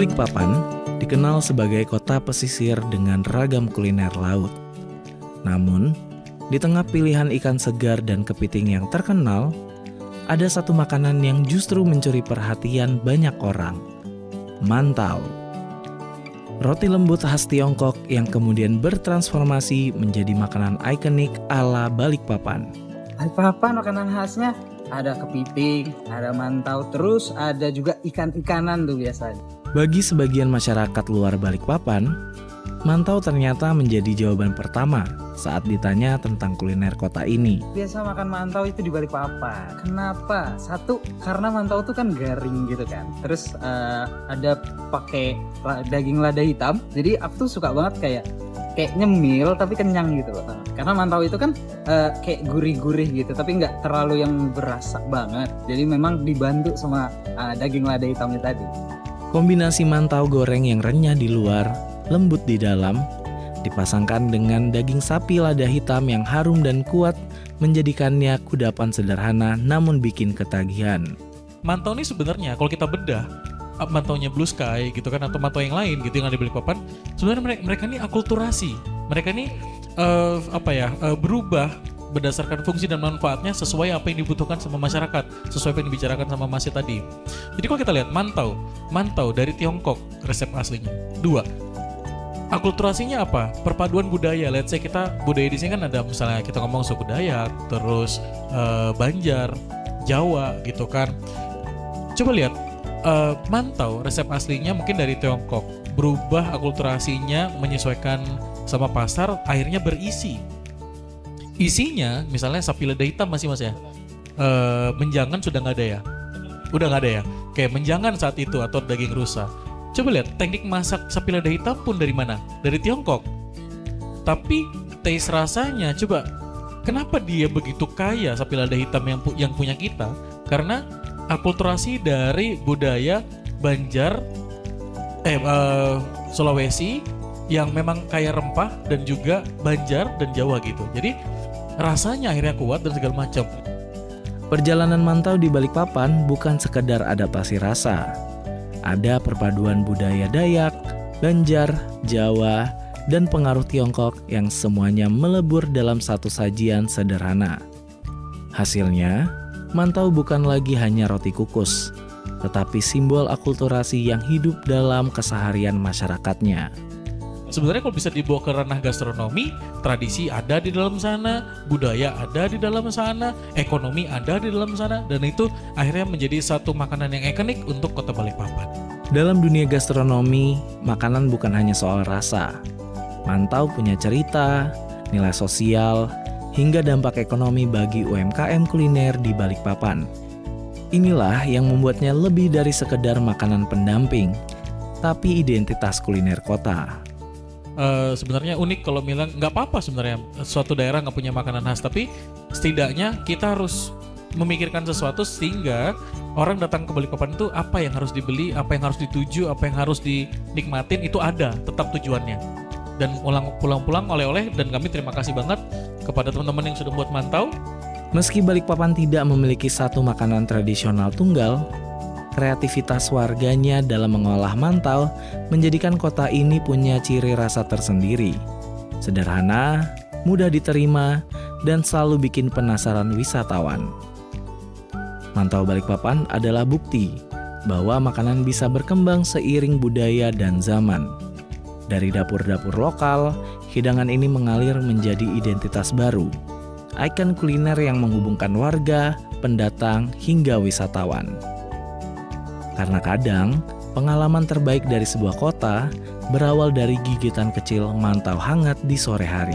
Balikpapan dikenal sebagai kota pesisir dengan ragam kuliner laut. Namun, di tengah pilihan ikan segar dan kepiting yang terkenal, ada satu makanan yang justru mencuri perhatian banyak orang, mantau. Roti lembut khas Tiongkok yang kemudian bertransformasi menjadi makanan ikonik ala Balikpapan. Balikpapan makanan khasnya ada kepiting, ada mantau, terus ada juga ikan-ikanan tuh biasanya. Bagi sebagian masyarakat luar Balikpapan, mantau ternyata menjadi jawaban pertama saat ditanya tentang kuliner kota ini. Biasa makan mantau itu di Balikpapan. Kenapa? Satu, karena mantau itu kan garing gitu kan. Terus ada pakai daging lada hitam. Jadi aku tuh suka banget kayak nyemil tapi kenyang gitu loh. Karena mantau itu kan kayak gurih-gurih gitu, tapi nggak terlalu yang berasa banget. Jadi memang dibantu sama daging lada hitamnya tadi. Kombinasi mantau goreng yang renyah di luar, lembut di dalam, dipasangkan dengan daging sapi lada hitam yang harum dan kuat, menjadikannya kudapan sederhana namun bikin ketagihan. Mantau ini sebenarnya kalau kita bedah, mantaunya Blue Sky gitu kan, atau mantau yang lain gitu yang ada di Balikpapan, sebenarnya mereka ini akulturasi. Mereka ini berubah berdasarkan fungsi dan manfaatnya sesuai apa yang dibutuhkan sama masyarakat, sesuai apa yang dibicarakan sama Masnya tadi. Jadi kalau kita lihat mantau dari Tiongkok resep aslinya. 2, akulturasinya apa? Perpaduan budaya. Let's say kita budaya di sini kan ada, misalnya kita ngomong suku Dayak, terus Banjar, Jawa gitu kan. Coba lihat mantau resep aslinya mungkin dari Tiongkok, berubah akulturasinya menyesuaikan sama pasar, akhirnya berisi. Isinya misalnya sapi lada hitam masih mas ya, menjangan sudah nggak ada ya, udah nggak ada ya, kayak menjangan saat itu atau daging rusa. Coba lihat teknik masak sapi lada hitam pun dari mana? Dari Tiongkok. Tapi taste rasanya, coba kenapa dia begitu kaya sapi lada hitam yang punya kita? Karena akulturasi dari budaya Banjar, Sulawesi yang memang kaya rempah, dan juga Banjar dan Jawa gitu. Jadi rasanya akhirnya kuat dan segala macam. Perjalanan mantau di Balikpapan bukan sekedar adaptasi rasa. Ada perpaduan budaya Dayak, Banjar, Jawa, dan pengaruh Tiongkok yang semuanya melebur dalam satu sajian sederhana. Hasilnya, mantau bukan lagi hanya roti kukus, tetapi simbol akulturasi yang hidup dalam keseharian masyarakatnya. Sebenarnya kalau bisa dibawa ke ranah gastronomi, tradisi ada di dalam sana, budaya ada di dalam sana, ekonomi ada di dalam sana, dan itu akhirnya menjadi satu makanan yang ikonik untuk kota Balikpapan. Dalam dunia gastronomi, makanan bukan hanya soal rasa. Mantau punya cerita, nilai sosial, hingga dampak ekonomi bagi UMKM kuliner di Balikpapan. Inilah yang membuatnya lebih dari sekedar makanan pendamping, tapi identitas kuliner kota. Sebenarnya unik kalau bilang nggak apa-apa sebenarnya suatu daerah nggak punya makanan khas, tapi setidaknya kita harus memikirkan sesuatu sehingga orang datang ke Balikpapan itu apa yang harus dibeli, apa yang harus dituju, apa yang harus dinikmatin itu ada tetap tujuannya. Dan pulang-pulang oleh-oleh, dan kami terima kasih banget kepada teman-teman yang sudah buat mantau. Meski Balikpapan tidak memiliki satu makanan tradisional tunggal, kreativitas warganya dalam mengolah mantau menjadikan kota ini punya ciri rasa tersendiri. Sederhana, mudah diterima, dan selalu bikin penasaran wisatawan. Mantau Balikpapan adalah bukti bahwa makanan bisa berkembang seiring budaya dan zaman. Dari dapur-dapur lokal, hidangan ini mengalir menjadi identitas baru, ikon kuliner yang menghubungkan warga, pendatang, hingga wisatawan. Karena kadang, pengalaman terbaik dari sebuah kota berawal dari gigitan kecil mantau hangat di sore hari.